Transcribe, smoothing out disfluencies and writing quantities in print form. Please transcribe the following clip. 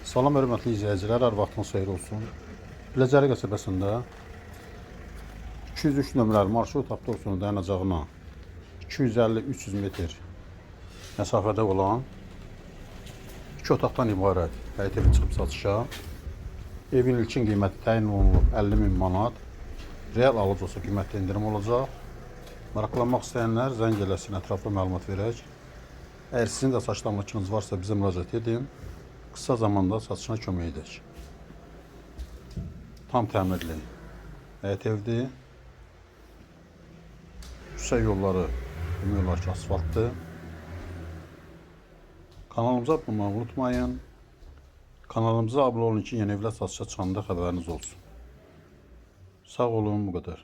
Salam hörmətli izləyicilər, hər vaxtınız xeyir olsun. Biləcəri qəsəbəsində 203 nömrəli marşrut avtobusunun dayanacağına 250-300 metr məsafədə olan 2 otaqdan ibarət həyət evi çıxıb satışa. Evin ilkin qiyməti təyin olunub 50.000 manat. Real alıcısı qiymətdə indirim olacaq. Maraqlanmaq istəyənlər zəng eləsin, ətraflı məlumat verək. Əgər sizin də saçlanmacınız varsa bizə müraciət edin. Kısa zamanda satışına kömək edək. Tam təmirli həyət evdir. Küçə yolları demək olar ki, asfaltdır. Kanalımıza abunə olmayı unutmayın. Kanalımıza abunə olun ki, yeni evlər satışa çıxanda xəbəriniz olsun. Sağ olun, bu qədər.